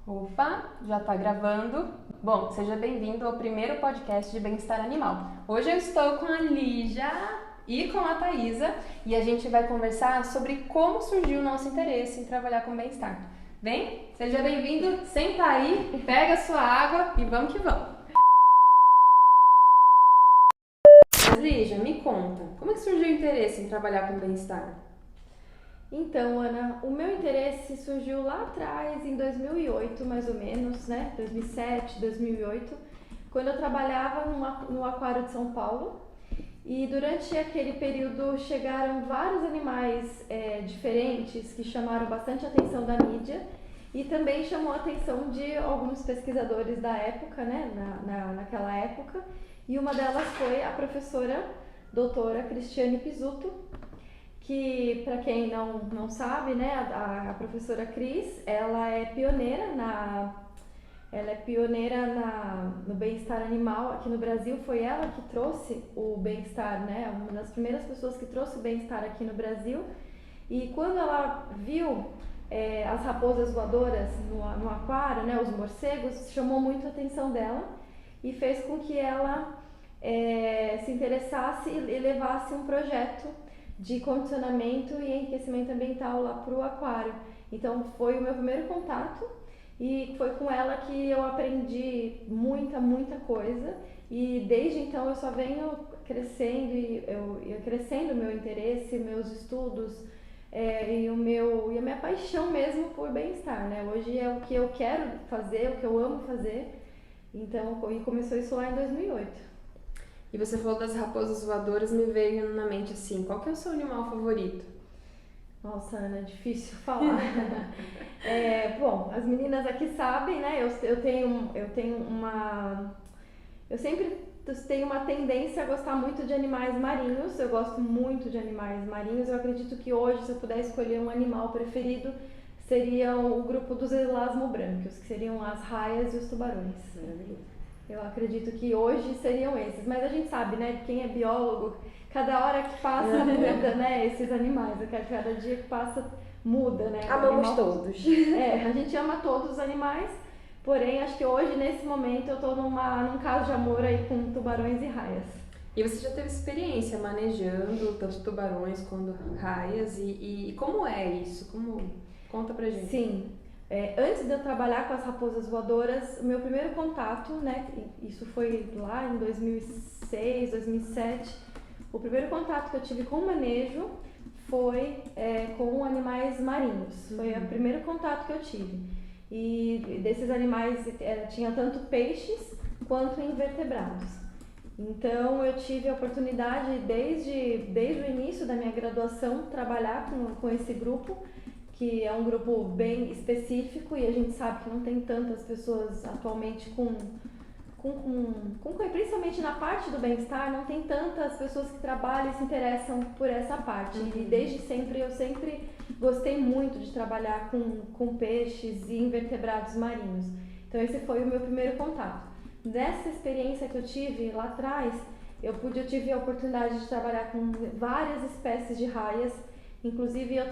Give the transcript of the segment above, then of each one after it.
Opa, já tá gravando. Bom, seja bem-vindo ao primeiro podcast de bem-estar animal. Hoje eu estou com a Lígia e com a Thaisa e a gente vai conversar sobre como surgiu o nosso interesse em trabalhar com bem-estar. Vem, seja bem-vindo, senta aí, pega a sua água e vamos que vamos. Mas Lígia, me conta, como é que surgiu o interesse em trabalhar com bem-estar? Então, Ana, o meu interesse surgiu lá atrás, em 2008, mais ou menos, né? 2007, 2008, quando eu trabalhava no Aquário de São Paulo. E durante aquele período chegaram vários animais diferentes que chamaram bastante atenção da mídia e também chamou a atenção de alguns pesquisadores da época, né? Naquela época. E uma delas foi a professora doutora Cristiane Pizzuto, que, para quem não sabe, né, a professora Cris, ela é pioneira no bem-estar animal aqui no Brasil. Foi ela que trouxe o bem-estar, né, uma das primeiras pessoas que trouxe o bem-estar aqui no Brasil. E quando ela viu as raposas voadoras no aquário, né, os morcegos, chamou muito a atenção dela e fez com que ela se interessasse e levasse um projeto de condicionamento e enriquecimento ambiental lá para o aquário. Então foi o meu primeiro contato e foi com ela que eu aprendi muita coisa, e desde então eu só venho crescendo e crescendo o meu interesse, meus estudos e a minha paixão mesmo por bem-estar, né? Hoje é o que eu quero fazer, o que eu amo fazer. Então, e começou isso lá em 2008. E você falou das raposas voadoras, me veio na mente assim, qual que é o seu animal favorito? Nossa, Ana, é difícil falar. Bom, as meninas aqui sabem, né? Eu sempre tenho uma tendência a gostar muito de animais marinhos. Eu gosto muito de animais marinhos. Eu acredito que hoje, se eu puder escolher um animal preferido, seria o grupo dos elasmobranquios, que seriam as raias e os tubarões. Maravilhoso. Eu acredito que hoje seriam esses, mas a gente sabe, né, quem é biólogo, cada hora que passa muda, né, esses animais, cada dia que passa muda, né. Amamos todos. A gente ama todos os animais, porém acho que hoje, nesse momento, eu tô num caso de amor aí com tubarões e raias. E você já teve experiência manejando tanto tubarões quanto raias e como é isso? Conta pra gente. Sim. Antes de eu trabalhar com as raposas voadoras, o meu primeiro contato, né, isso foi lá em 2006, 2007, o primeiro contato que eu tive com o manejo foi com animais marinhos. Foi o primeiro contato que eu tive. E desses animais tinha tanto peixes quanto invertebrados. Então eu tive a oportunidade, desde o início da minha graduação, trabalhar com esse grupo, que é um grupo bem específico, e a gente sabe que não tem tantas pessoas atualmente principalmente na parte do bem-estar, não tem tantas pessoas que trabalham e se interessam por essa parte. E desde sempre, eu sempre gostei muito de trabalhar com peixes e invertebrados marinhos. Então esse foi o meu primeiro contato. Dessa experiência que eu tive lá atrás, eu tive a oportunidade de trabalhar com várias espécies de raias. Inclusive eu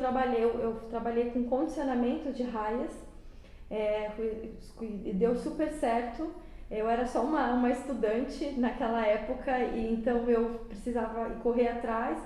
trabalhei com condicionamento de raias, deu super certo. Eu era só uma estudante naquela época, e então eu precisava correr atrás,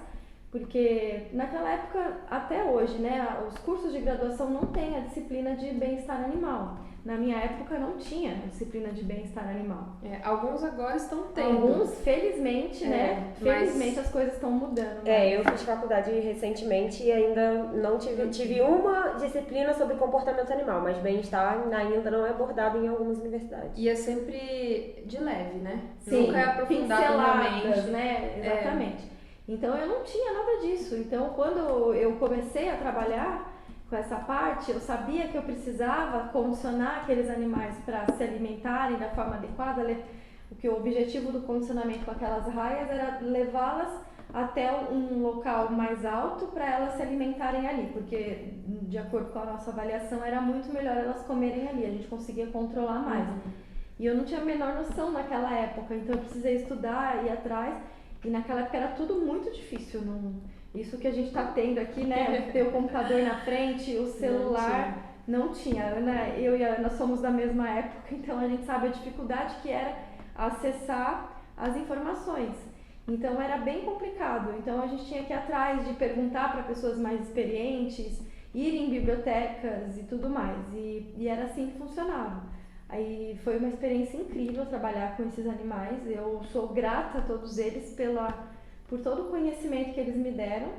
porque naquela época, até hoje, né, os cursos de graduação não têm a disciplina de bem-estar animal. Na minha época não tinha a disciplina de bem-estar animal. Alguns agora estão tendo. Alguns, felizmente, né? Felizmente as coisas estão mudando. Né? Eu fiz faculdade recentemente e ainda não tive uma disciplina sobre comportamento animal, mas bem-estar ainda não é abordado em algumas universidades. E é sempre de leve, né? Sim, nunca é aprofundado realmente. Né? Exatamente. Então eu não tinha nada disso. Então quando eu comecei a trabalhar com essa parte, eu sabia que eu precisava condicionar aqueles animais para se alimentarem da forma adequada, porque o objetivo do condicionamento com aquelas raias era levá-las até um local mais alto para elas se alimentarem ali, porque de acordo com a nossa avaliação era muito melhor elas comerem ali, a gente conseguia controlar mais. E eu não tinha a menor noção naquela época, então eu precisei estudar, ir atrás, e naquela época era tudo muito difícil. Isso que a gente está tendo aqui, né? Ter o computador na frente, o celular, não tinha. Eu e a Ana somos da mesma época, então a gente sabe a dificuldade que era acessar as informações. Então era bem complicado. Então a gente tinha que ir atrás de perguntar para pessoas mais experientes, ir em bibliotecas e tudo mais. E era assim que funcionava. Aí foi uma experiência incrível trabalhar com esses animais. Eu sou grata a todos eles por todo o conhecimento que eles me deram.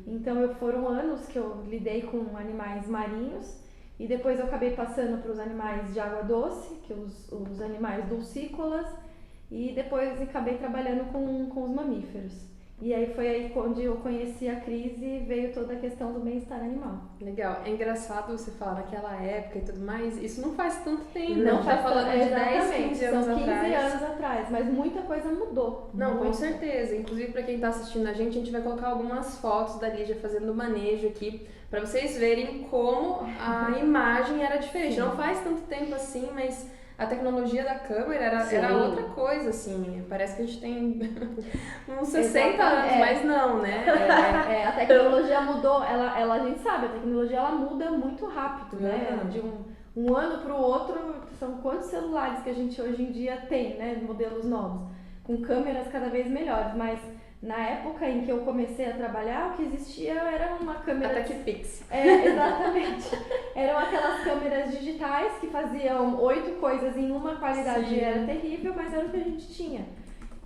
Então foram anos que eu lidei com animais marinhos e depois eu acabei passando para os animais de água doce, que os animais dulcícolas, e depois acabei trabalhando com os mamíferos. E aí foi aí onde eu conheci a Cris e veio toda a questão do bem-estar animal. Legal. É engraçado você falar naquela época e tudo mais, isso não faz tanto tempo. Não tá faz falando de 10, 15 anos são 15 atrás. anos atrás, mas muita coisa mudou. Não, com Muito. certeza. Inclusive, para quem tá assistindo a gente vai colocar algumas fotos da Lígia fazendo manejo aqui, para vocês verem como a imagem era diferente. Sim. Não faz tanto tempo assim, mas a tecnologia da câmera era outra coisa, assim. Parece que a gente tem uns 60 anos, mas não, né? A tecnologia mudou, a gente sabe, a tecnologia ela muda muito rápido, né? De um ano para o outro, são quantos celulares que a gente hoje em dia tem, né? Modelos novos, com câmeras cada vez melhores, mas na época em que eu comecei a trabalhar, o que existia era uma câmera... A TechPix. Exatamente. Eram aquelas câmeras digitais que faziam 8 coisas em uma, a qualidade era terrível, mas era o que a gente tinha.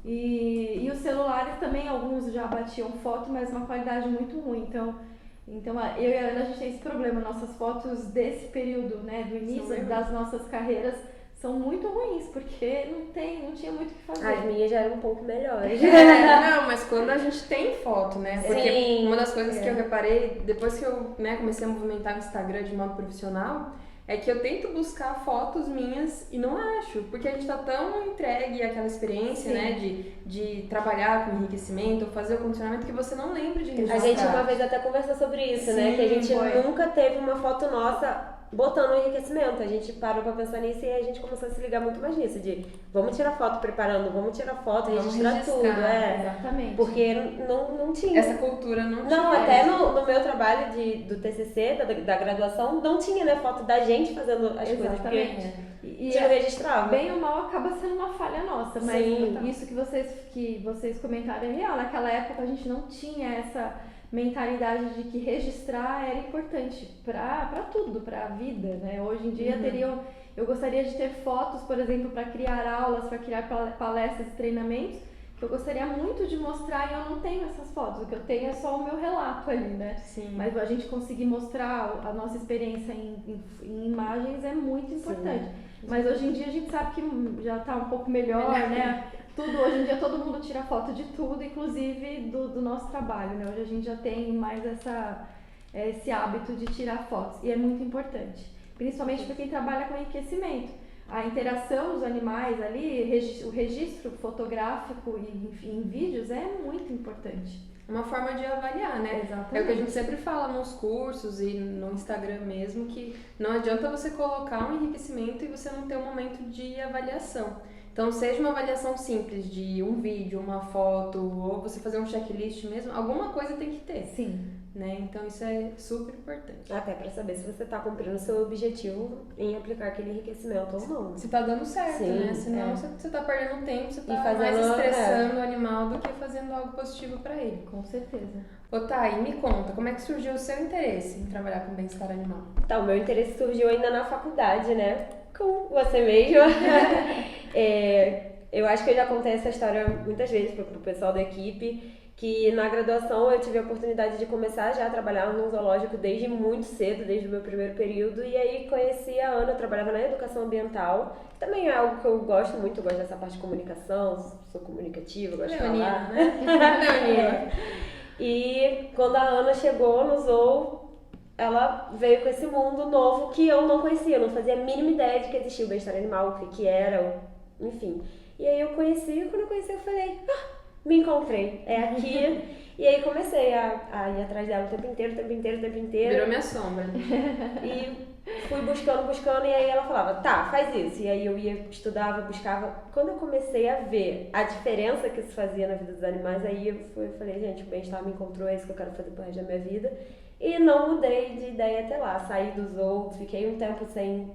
E os celulares também, alguns já batiam foto, mas uma qualidade muito ruim. Então eu e a Ana, a gente tem esse problema. Nossas fotos desse período, né, do início das nossas carreiras, são muito ruins, porque não tinha muito o que fazer. As minhas já eram um pouco melhores. Não, mas quando a gente tem foto, né? Porque Sim. uma das coisas que eu reparei, depois que eu comecei a movimentar o Instagram de modo profissional, é que eu tento buscar fotos minhas e não acho, porque a gente tá tão entregue àquela experiência, né, de trabalhar com enriquecimento, fazer o condicionamento, que você não lembra de registrar. A gente uma vez até conversou sobre isso, né? Que a gente nunca teve uma foto nossa botando o enriquecimento. A gente parou pra pensar nisso e a gente começou a se ligar muito mais nisso, de vamos tirar foto preparando, vamos tirar foto, registrar tudo. Exatamente. Porque não tinha. Essa cultura não tinha. Não, até no meu trabalho do TCC, da graduação, não tinha, né, foto da gente fazendo as coisas, porque e não registrava. Bem ou mal acaba sendo uma falha nossa, mas isso que vocês comentaram é real. Naquela época a gente não tinha essa mentalidade de que registrar era importante para tudo, para a vida, né? Hoje em dia eu gostaria de ter fotos, por exemplo, para criar aulas, para criar palestras e treinamentos, que eu gostaria muito de mostrar e eu não tenho essas fotos. O que eu tenho é só o meu relato ali, né? Sim. Mas a gente conseguir mostrar a nossa experiência em imagens é muito importante. Sim. Mas hoje em dia a gente sabe que já está um pouco melhor, né? Hoje em dia todo mundo tira foto de tudo, inclusive do nosso trabalho, né? Hoje a gente já tem mais esse hábito de tirar fotos e é muito importante, principalmente para quem trabalha com enriquecimento. A interação dos animais ali, o registro fotográfico e em vídeos é muito importante. Uma forma de avaliar, né? Exatamente. É o que a gente sempre fala nos cursos e no Instagram mesmo, que não adianta você colocar um enriquecimento e você não ter um momento de avaliação. Então, seja uma avaliação simples de um vídeo, uma foto, ou você fazer um checklist mesmo, alguma coisa tem que ter. Sim. Né? Então, isso é super importante. Até para saber se você está cumprindo o seu objetivo em aplicar aquele enriquecimento ou não. Se tá dando certo, Sim, né? Senão você tá perdendo tempo, você tá fazendo, mais estressando o animal do que fazendo algo positivo para ele. Com certeza. Ô Thay, me conta, como é que surgiu o seu interesse em trabalhar com bem-estar animal? Então, o meu interesse surgiu ainda na faculdade, né? Com você mesma. Eu acho que eu já contei essa história muitas vezes pro pessoal da equipe, que na graduação eu tive a oportunidade de começar já a trabalhar no zoológico desde muito cedo, desde o meu primeiro período, e aí conheci a Ana, eu trabalhava na educação ambiental, que também é algo que eu gosto muito, eu gosto dessa parte de comunicação, sou comunicativa, gosto de falar. Leonina. E quando a Ana chegou no zoo, ela veio com esse mundo novo que eu não conhecia, eu não fazia a mínima ideia de que existia o bem-estar animal, o que era, enfim. E aí eu conheci, e quando eu conheci eu falei, me encontrei, é aqui. E aí comecei a ir atrás dela o tempo inteiro. Virou minha sombra. E fui buscando, e aí ela falava, tá, faz isso. E aí eu ia, estudava, buscava. Quando eu comecei a ver a diferença que isso fazia na vida dos animais, aí eu falei, gente, o bem-estar me encontrou, é isso que eu quero fazer pro resto da minha vida. E não mudei de ideia até lá. Saí dos outros, fiquei um tempo sem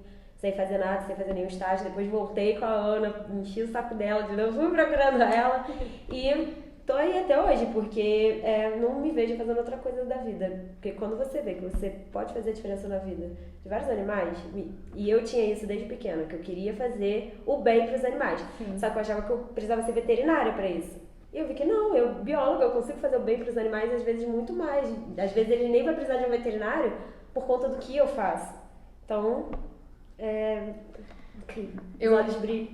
fazer nada, sem fazer nenhum estágio. Depois voltei com a Ana, enchi o saco dela, de novo fui procurando ela. E tô aí até hoje, porque não me vejo fazendo outra coisa da vida. Porque quando você vê que você pode fazer a diferença na vida de vários animais, e eu tinha isso desde pequena, que eu queria fazer o bem para os animais. Sim. Só que eu achava que eu precisava ser veterinária para isso. E eu vi que não, eu bióloga, eu consigo fazer o bem para os animais, às vezes muito mais. Às vezes ele nem vai precisar de um veterinário por conta do que eu faço. Então, Eu olhos brilham.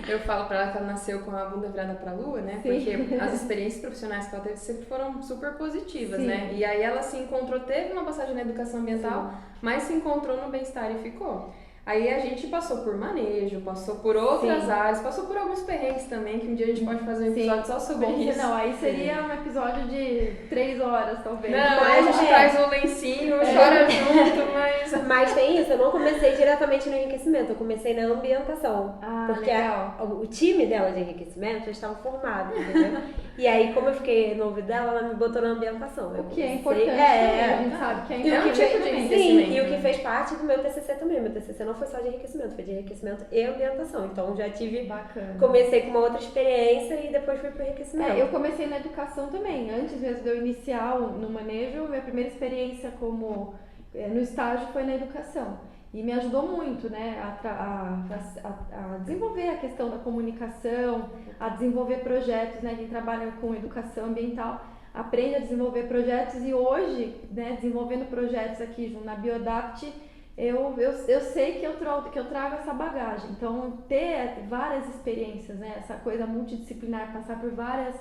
Eu falo pra ela que ela nasceu com a bunda virada pra lua, né? Sim. Porque as experiências profissionais que ela teve sempre foram super positivas, Sim. né? E aí ela se encontrou, teve uma passagem na educação ambiental, mas se encontrou no bem-estar e ficou. Aí a gente passou por manejo, passou por outras áreas, passou por alguns perrengues também, que um dia a gente pode fazer um episódio só sobre isso. Não, aí seria um episódio de 3 horas, talvez. Não, aí a gente traz o lencinho, chora junto, mas... Mas tem isso, eu não comecei diretamente no enriquecimento, eu comecei na ambientação. Porque o time dela de enriquecimento já estava formado, entendeu? E aí, como eu fiquei no ouvido dela, ela me botou na ambientação. O que é importante também, a gente sabe que é importante. tipo de enriquecimento. Sim, e o que fez parte do meu TCC também. Meu TCC não foi só de enriquecimento, foi de enriquecimento e ambientação. Então, já tive... Bacana. Comecei com uma outra experiência e depois fui pro enriquecimento. Eu comecei na educação também. Antes mesmo de eu iniciar no manejo, minha primeira experiência no estágio foi na educação. E me ajudou muito, né, a desenvolver a questão da comunicação, a desenvolver projetos, né, quem trabalha com educação ambiental aprende a desenvolver projetos e hoje, né, desenvolvendo projetos aqui na Biodapt, eu sei que eu trago essa bagagem. Então, ter várias experiências, né, essa coisa multidisciplinar, passar por vários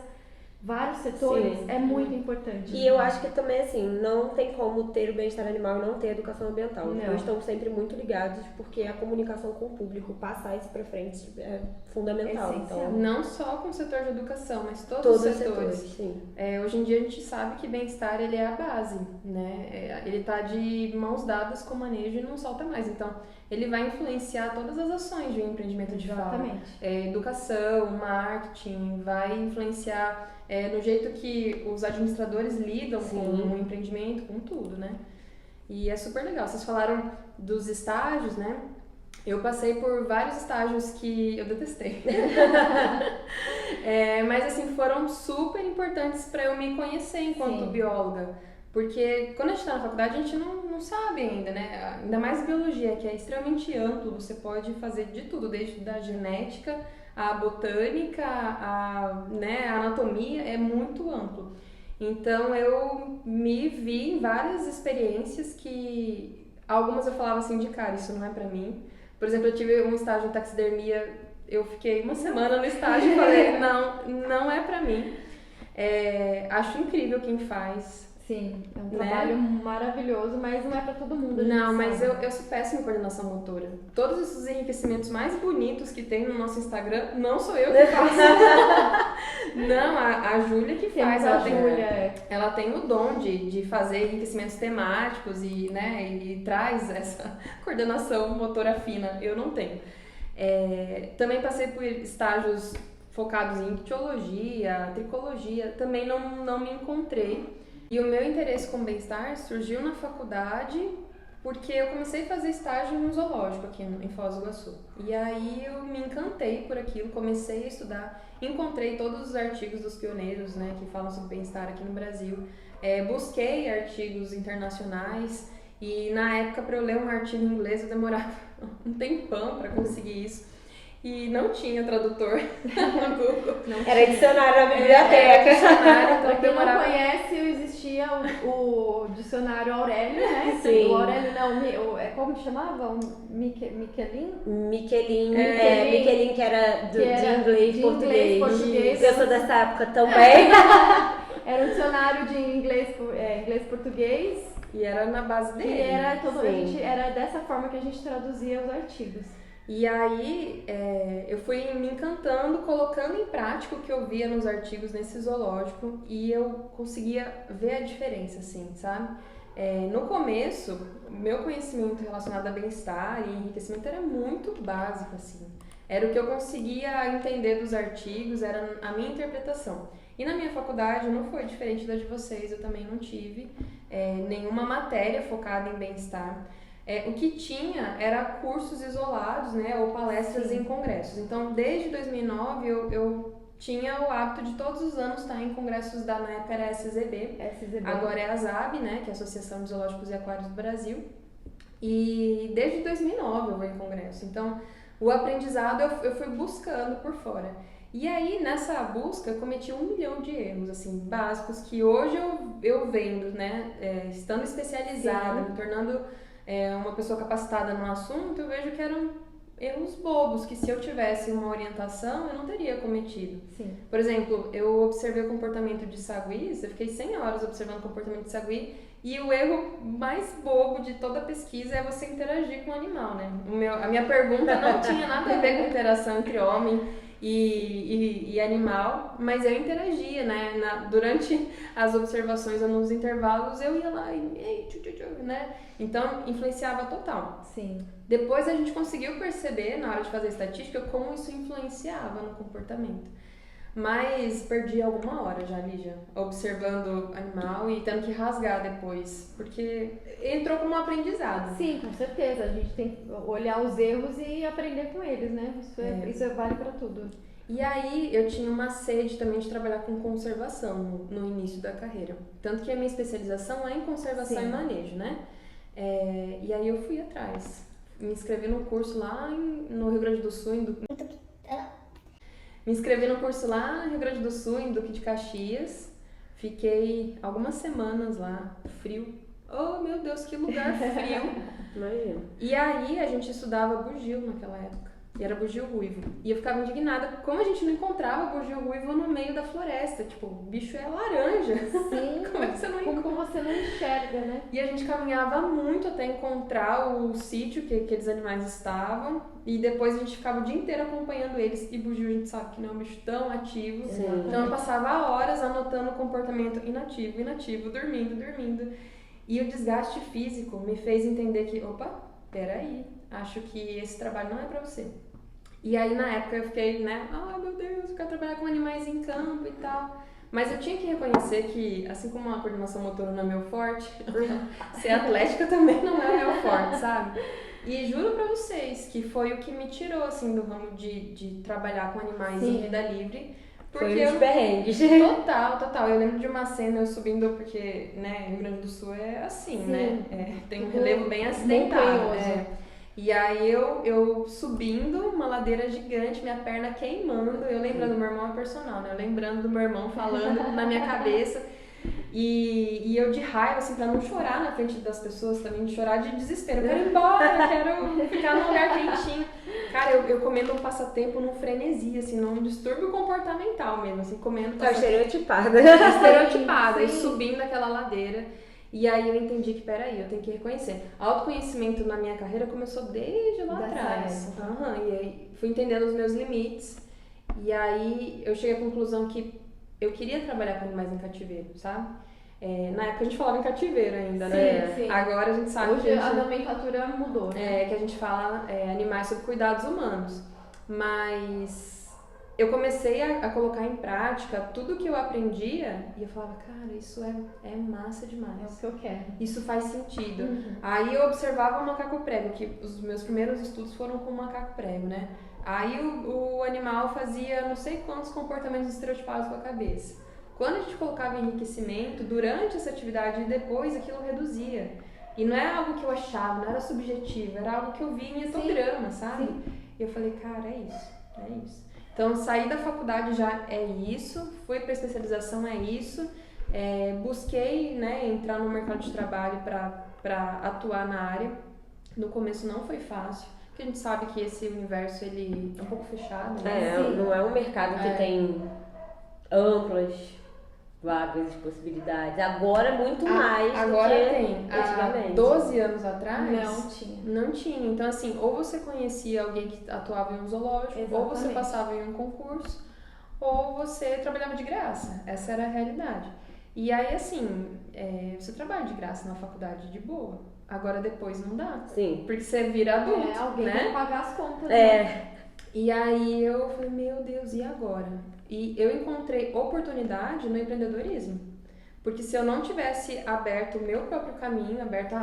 setores é muito importante. E eu acho que também, assim, não tem como ter o bem-estar animal e não ter educação ambiental. Não. Eles estão sempre muito ligados, porque a comunicação com o público, passar isso pra frente é fundamental. Essencial. Então, Não só com o setor de educação, mas todos os setores. sim. Hoje em dia a gente sabe que bem-estar ele é a base, né? Ele tá de mãos dadas com o manejo e não solta mais. Então, ele vai influenciar todas as ações de um empreendimento de fala. Educação, marketing, vai influenciar no jeito que os administradores lidam com o empreendimento, com tudo, né? E é super legal. Vocês falaram dos estágios, né? Eu passei por vários estágios que eu detestei. Mas assim, foram super importantes para eu me conhecer enquanto bióloga. Porque quando a gente está na faculdade, a gente não sabe ainda, né? Ainda mais biologia, que é extremamente amplo. Você pode fazer de tudo, desde da genética, a botânica, a anatomia, é muito amplo. Então, eu me vi em várias experiências que... Algumas eu falava assim de cara, isso não é pra mim. Por exemplo, eu tive um estágio de taxidermia, eu fiquei uma semana no estágio e falei, não é pra mim. Acho incrível quem faz. Sim, é um trabalho maravilhoso, mas não é pra todo mundo. Não, mas eu sou péssima em coordenação motora. Todos esses enriquecimentos mais bonitos que tem no nosso Instagram, não sou eu que faço. Não, a Júlia que faz. Ela tem o dom de fazer enriquecimentos temáticos e traz essa coordenação motora fina. Eu não tenho. Também passei por estágios focados em ictiologia, tricologia. Também não me encontrei. E o meu interesse com bem-estar surgiu na faculdade porque eu comecei a fazer estágio no zoológico aqui em Foz do Iguaçu. E aí eu me encantei por aquilo, comecei a estudar, encontrei todos os artigos dos pioneiros, né, que falam sobre bem-estar aqui no Brasil. Busquei artigos internacionais e na época para eu ler um artigo em inglês eu demorava um tempão para conseguir isso. E não tinha tradutor no Google. Era dicionário na biblioteca. Então pra quem não conhece, existia o dicionário Aurélio, né? Sim. O Aurélio como que chamava? O Michelin? Michelin, que era de inglês, português. Eu sou dessa época também. Era um dicionário de inglês-português. E era na base dele. E era dessa forma que a gente traduzia os artigos. E aí eu fui me encantando, colocando em prática o que eu via nos artigos nesse zoológico e eu conseguia ver a diferença, assim, sabe? No começo, meu conhecimento relacionado a bem-estar e enriquecimento era muito básico, assim. Era o que eu conseguia entender dos artigos, era a minha interpretação. E na minha faculdade não foi diferente da de vocês, eu também não tive nenhuma matéria focada em bem-estar. O que tinha era cursos isolados, né, ou palestras em congressos. Então, desde 2009, eu tinha o hábito de todos os anos estar em congressos na época era SZB, agora é a ASAB, né, que é a Associação de Zoológicos e Aquários do Brasil. E desde 2009 eu vou em congresso. Então, o aprendizado eu fui buscando por fora. E aí, nessa busca, eu cometi 1 milhão de erros, assim, básicos, que hoje eu vendo, né, estando especializada, me tornando uma pessoa capacitada no assunto, eu vejo que eram erros bobos, que se eu tivesse uma orientação, eu não teria cometido. Sim. Por exemplo, eu observei o comportamento de saguis, eu fiquei 100 horas observando o comportamento de sagui, e o erro mais bobo de toda a pesquisa é você interagir com o animal, né? A minha pergunta não tinha nada a ver com interação entre homem e animal, mas eu interagia, né? Durante as observações, nos intervalos, eu ia lá e né? Então, influenciava total. Sim. Depois a gente conseguiu perceber, na hora de fazer a estatística, como isso influenciava no comportamento. Mas perdi alguma hora já, Lígia, observando animal e tendo que rasgar depois, porque entrou como um aprendizado. Sim, com certeza. A gente tem que olhar os erros e aprender com eles, né? Isso vale para tudo. E aí eu tinha uma sede também de trabalhar com conservação no início da carreira. Tanto que a minha especialização é em conservação e manejo, né? E aí eu fui atrás. Me inscrevi num curso lá no Rio Grande do Sul, Me inscrevi no curso lá no Rio Grande do Sul, em Duque de Caxias. Fiquei algumas semanas lá, frio. Oh, meu Deus, que lugar frio. Imagina. E aí a gente estudava bugio naquela época. E era bugio ruivo. E eu ficava indignada, como a gente não encontrava bugio ruivo no meio da floresta. Tipo, o bicho é laranja. Sim. Como é que você não encontra? Como você não enxerga, né? E a gente caminhava muito até encontrar o sítio que aqueles animais estavam. E depois a gente ficava o dia inteiro acompanhando eles. E bugio a gente sabe que não é um bicho tão ativo. Sim. Então eu passava horas anotando o comportamento inativo, dormindo. E o desgaste físico me fez entender que, opa, peraí, acho que esse trabalho não é pra você. E aí na época eu fiquei, né, ai meu Deus, eu quero trabalhar com animais em campo e tal. Mas eu tinha que reconhecer que, assim como a coordenação motora não é meu forte, ser atlética também não é meu forte, sabe? E juro pra vocês que foi o que me tirou, assim, do ramo de trabalhar com animais em vida livre. Porque Foi os perrengues. Total. Eu lembro de uma cena eu subindo, porque, né, Rio Grande do Sul é assim, né? Tem um relevo bem acidentado. E aí eu subindo uma ladeira gigante, minha perna queimando, eu lembrando do meu irmão personal, né? Eu lembrando do meu irmão falando na minha cabeça. E eu de raiva, assim, pra não chorar na frente das pessoas também, de chorar de desespero. Eu quero ir embora, eu quero ficar num lugar quentinho. Cara, eu comendo um passatempo num frenesi, assim, num distúrbio comportamental mesmo, assim, comendo Estereotipada. E subindo aquela ladeira. E aí eu entendi que, peraí, eu tenho que reconhecer. Autoconhecimento na minha carreira começou desde lá atrás. E aí fui entendendo os meus limites. E aí eu cheguei à conclusão que eu queria trabalhar com animais em cativeiro, sabe? Na época a gente falava em cativeiro ainda, né? Sim. Agora a gente sabe hoje que a nomenclatura mudou, né? que a gente fala animais sob cuidados humanos. Mas eu comecei a colocar em prática tudo que eu aprendia e eu falava, cara, isso é massa demais. É o que eu quero. Isso faz sentido. Aí eu observava o macaco prego, que os meus primeiros estudos foram com o macaco prego, né? Aí o animal fazia não sei quantos comportamentos estereotipados com a cabeça. Quando a gente colocava enriquecimento, durante essa atividade e depois, aquilo reduzia. E não é algo que eu achava, não era subjetivo, era algo que eu vi em etograma, sabe? E eu falei, cara, é isso. Então, saí da faculdade já é isso, fui para especialização é isso, busquei, né, entrar no mercado de trabalho para atuar na área. No começo não foi fácil, porque a gente sabe que esse universo ele é um pouco fechado, né? Não é um mercado que tem amplas vagas e possibilidades. Agora muito mais agora do que tem. antigamente. Há 12 anos atrás Não tinha. Então assim, ou você conhecia alguém que atuava em um zoológico, ou você passava em um concurso, ou você trabalhava de graça. Essa era a realidade. E aí assim, você trabalha de graça na faculdade de boa. Agora depois não dá. Sim. Porque você vira adulto, alguém né? tem que pagar as contas. Né? E aí eu falei, meu Deus, e agora? e eu encontrei oportunidade no empreendedorismo. Porque se eu não tivesse aberto o meu próprio caminho,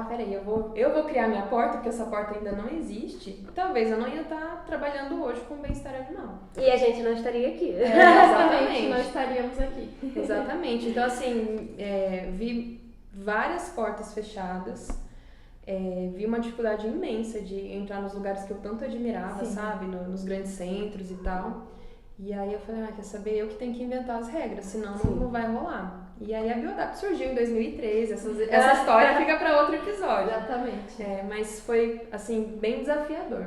peraí, eu vou criar minha porta, porque essa porta ainda não existe, talvez eu não ia estar trabalhando hoje com bem-estar animal. E a gente não estaria aqui. Exatamente. Nós estaríamos aqui. Exatamente. Então, assim, vi várias portas fechadas, vi uma dificuldade imensa de entrar nos lugares que eu tanto admirava, Sim. sabe? Nos grandes centros e tal. E aí eu falei, quer saber? Eu que tenho que inventar as regras, senão não vai rolar. E aí a Bioadapt surgiu em 2013, essa história fica para outro episódio. Exatamente. Mas foi, assim, bem desafiador.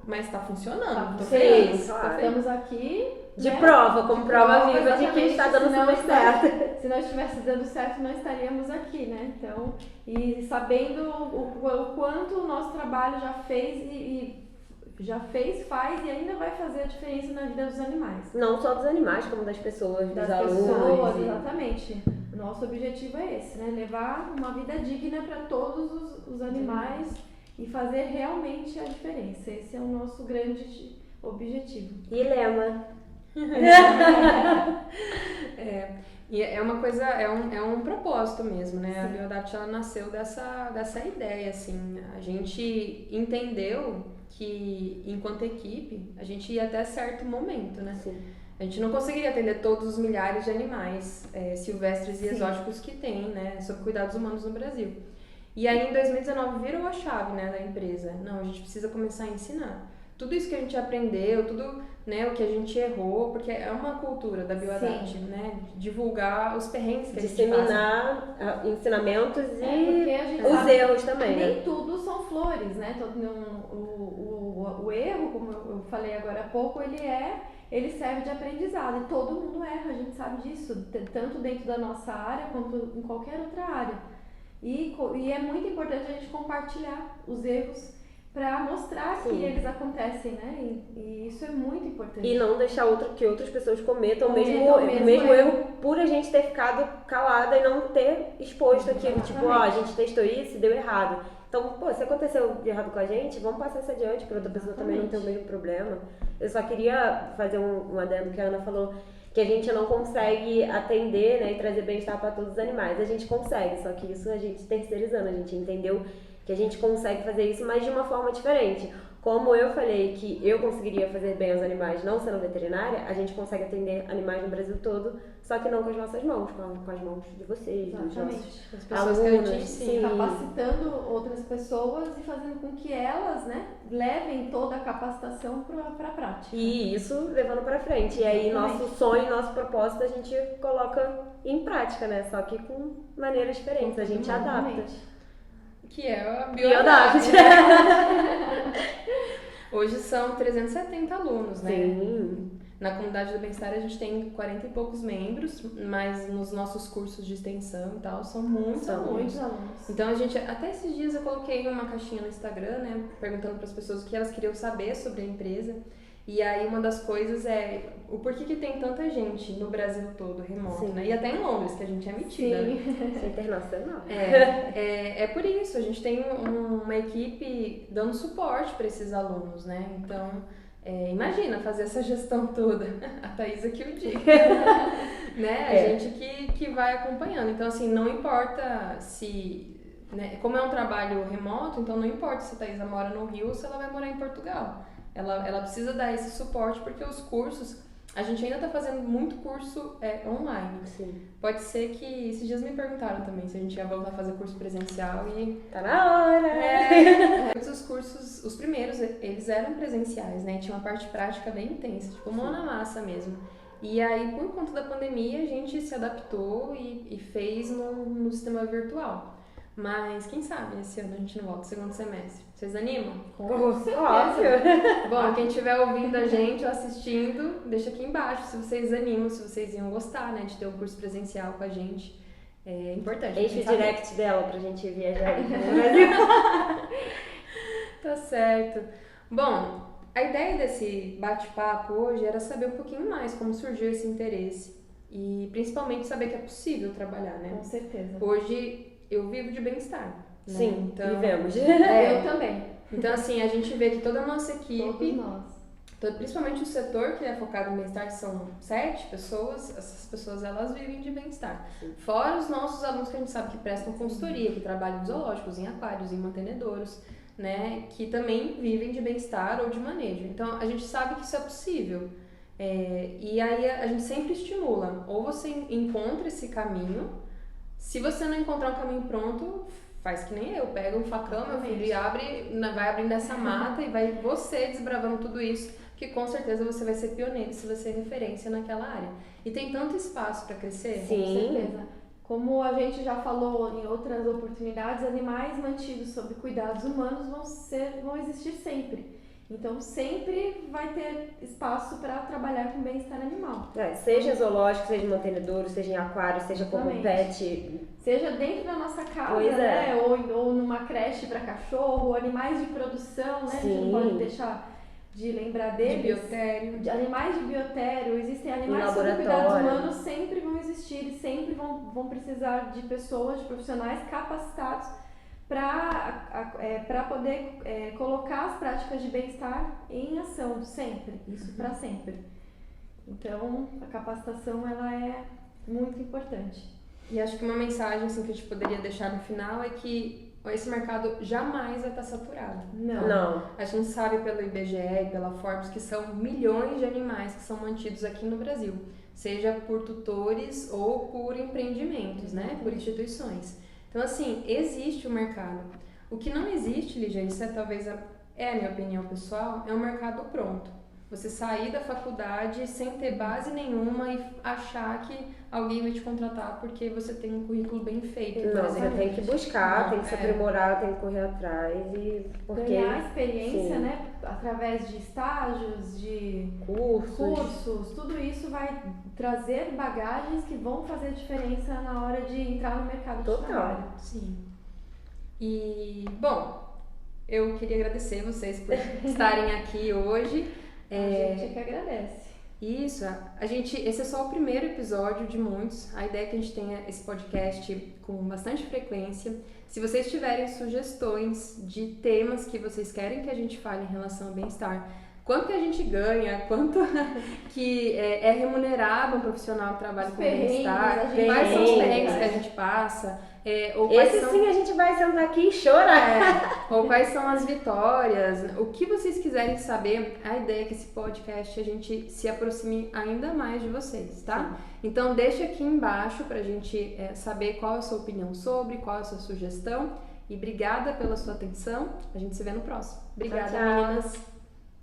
Mas tá funcionando. Tô Sim, feliz. claro. Estamos aqui De né? prova, como De prova viva de que exatamente. está dando Senão super certo. Se não estivesse dando certo, não estaríamos aqui, né? Então, e sabendo o quanto o nosso trabalho já fez, faz e ainda vai fazer a diferença na vida dos animais. Não só dos animais, como das pessoas, dos Das alunos. pessoas, exatamente. O nosso objetivo é esse, né? Levar uma vida digna para todos os animais e fazer realmente a diferença. Esse é o nosso grande objetivo. E lema. E é uma coisa, é um propósito mesmo, né? Sim. A Bioadapt, ela nasceu dessa ideia, assim. A gente entendeu que, enquanto equipe, a gente ia até certo momento, né? Sim. A gente não conseguiria atender todos os milhares de animais silvestres e exóticos que tem, né? Sob cuidados humanos no Brasil. E aí, em 2019, virou a chave, né, da empresa. Não, a gente precisa começar a ensinar. Tudo isso que a gente aprendeu, tudo, né, o que a gente errou, porque é uma cultura da Bioadapt, né? Divulgar os perrengues que a gente passa. Disseminar ensinamentos porque e a gente os sabe erros também, nem né? tudo são flores, né? O erro, como eu falei agora há pouco, ele serve de aprendizado e todo mundo erra, a gente sabe disso, tanto dentro da nossa área quanto em qualquer outra área. E é muito importante a gente compartilhar os erros para mostrar que eles acontecem, né? E isso é muito importante. E não deixar que outras pessoas cometam o Cometam mesmo erro por a gente ter ficado calada e não ter exposto aquilo. Tipo, a gente testou isso e deu errado. Então, se aconteceu de errado com a gente, vamos passar isso adiante para outra pessoa também não ter o mesmo problema. Eu só queria fazer um adendo que a Ana falou, que a gente não consegue atender, né, e trazer bem-estar para todos os animais. A gente consegue, só que isso a gente terceirizando, a gente entendeu que a gente consegue fazer isso, mas de uma forma diferente. Como eu falei que eu conseguiria fazer bem aos animais não sendo veterinária, a gente consegue atender animais no Brasil todo, só que não com as nossas mãos, com as mãos de vocês, dos nossos as pessoas que a gente alunos. ensina. Capacitando outras pessoas e fazendo com que elas, né, levem toda a capacitação para a prática. E isso levando para frente. E aí nosso sonho, nosso propósito a gente coloca em prática, né? Só que com maneiras diferentes, a gente adapta. Que é a Bioadapt. Hoje são 370 alunos, né? Sim. Na comunidade do bem-estar a gente tem 40 e poucos membros, mas nos nossos cursos de extensão e tal, são muitos alunos. Então a gente, até esses dias eu coloquei uma caixinha no Instagram, né? Perguntando para as pessoas o que elas queriam saber sobre a empresa. E aí uma das coisas é o porquê que tem tanta gente no Brasil todo, remoto, né? E até em Londres, que a gente é metida. Sim. Né? Isso é internacional. É por isso, a gente tem uma equipe dando suporte para esses alunos, né? Então, imagina fazer essa gestão toda. A Thaisa que o diga. Né? A gente que vai acompanhando. Então, assim, não importa se... Né? Como é um trabalho remoto, então não importa se a Thaisa mora no Rio ou se ela vai morar em Portugal. Ela precisa dar esse suporte porque os cursos, a gente ainda está fazendo muito curso online. Sim. Pode ser que, esses dias me perguntaram também se a gente ia voltar a fazer curso presencial e... Tá na hora! Os cursos, os primeiros, eles eram presenciais, né? Tinha uma parte prática bem intensa, tipo mão na massa mesmo. E aí, por conta da pandemia, a gente se adaptou e fez no sistema virtual. Mas quem sabe esse ano a gente não volta no segundo semestre. Vocês animam? Óbvio! Bom, quem estiver ouvindo a gente ou assistindo, deixa aqui embaixo se vocês animam, se vocês iam gostar, né, de ter um curso presencial com a gente. É importante. Enche o direct dela pra gente viajar no Brasil. Tá certo. Bom, a ideia desse bate-papo hoje era saber um pouquinho mais como surgiu esse interesse. E principalmente saber que é possível trabalhar, né? Com certeza. Hoje eu vivo de bem-estar. Né? Sim, então, vivemos. Eu também. Então, assim, a gente vê que toda a nossa equipe, Todos nós. principalmente o setor que é focado em bem-estar, que são 7 pessoas, essas pessoas elas vivem de bem-estar. Fora os nossos alunos que a gente sabe que prestam consultoria, que trabalham em zoológicos, em aquários, em mantenedouros, né, que também vivem de bem-estar ou de manejo. Então a gente sabe que isso é possível. E aí a gente sempre estimula, ou você encontra esse caminho, se você não encontrar um caminho pronto, faz que nem eu, pega um facão, meu filho, e vai abrindo essa mata e vai você desbravando tudo isso, que com certeza você vai ser pioneiro, você vai ser referência naquela área. E tem tanto espaço para crescer? Sim. Com certeza. Como a gente já falou em outras oportunidades, animais mantidos sob cuidados humanos vão existir sempre. Então, sempre vai ter espaço para trabalhar com bem-estar animal. Seja em zoológico, seja em mantenedouro, seja em aquário, seja como pet. Seja dentro da nossa casa, né? Ou numa creche para cachorro, ou animais de produção, né? Sim. A gente não pode deixar de lembrar deles. De biotério. Animais de biotério, existem animais sob cuidados humanos, sempre vão existir e sempre vão precisar de pessoas, de profissionais capacitados para poder colocar as práticas de bem-estar em ação, sempre, isso para sempre. Então, a capacitação ela é muito importante. E acho que uma mensagem assim, que a gente poderia deixar no final é que esse mercado jamais vai estar saturado. Não. A gente sabe pelo IBGE e pela Forbes que são milhões de animais que são mantidos aqui no Brasil, seja por tutores ou por empreendimentos, né, por instituições. Então, assim, existe o mercado. O que não existe, Lígia, isso talvez é a minha opinião pessoal, é um mercado pronto. Você sair da faculdade sem ter base nenhuma e achar que alguém vai te contratar porque você tem um currículo bem feito. Não, você tem que buscar, tem que se aprimorar, tem que correr atrás e ganhar experiência, né? Através de estágios, de cursos, tudo isso vai trazer bagagens que vão fazer diferença na hora de entrar no mercado de trabalho. Sim. E, bom, eu queria agradecer vocês por estarem aqui hoje. A gente que agradece. Isso, esse é só o primeiro episódio de muitos. A ideia é que a gente tenha esse podcast com bastante frequência. Se vocês tiverem sugestões de temas que vocês querem que a gente fale em relação ao bem-estar, quanto que a gente ganha, quanto que é remunerado um profissional que trabalha com bem-estar, quais são os perrengues que a gente passa, sim a gente vai sentar aqui e chorar. Ou quais são as vitórias, o que vocês quiserem saber. A ideia é que esse podcast a gente se aproxime ainda mais de vocês, tá? Sim. Então deixa aqui embaixo pra gente saber qual é a sua opinião sobre, qual é a sua sugestão. E obrigada pela sua atenção, a gente se vê no próximo. Obrigada, tchau. Meninas!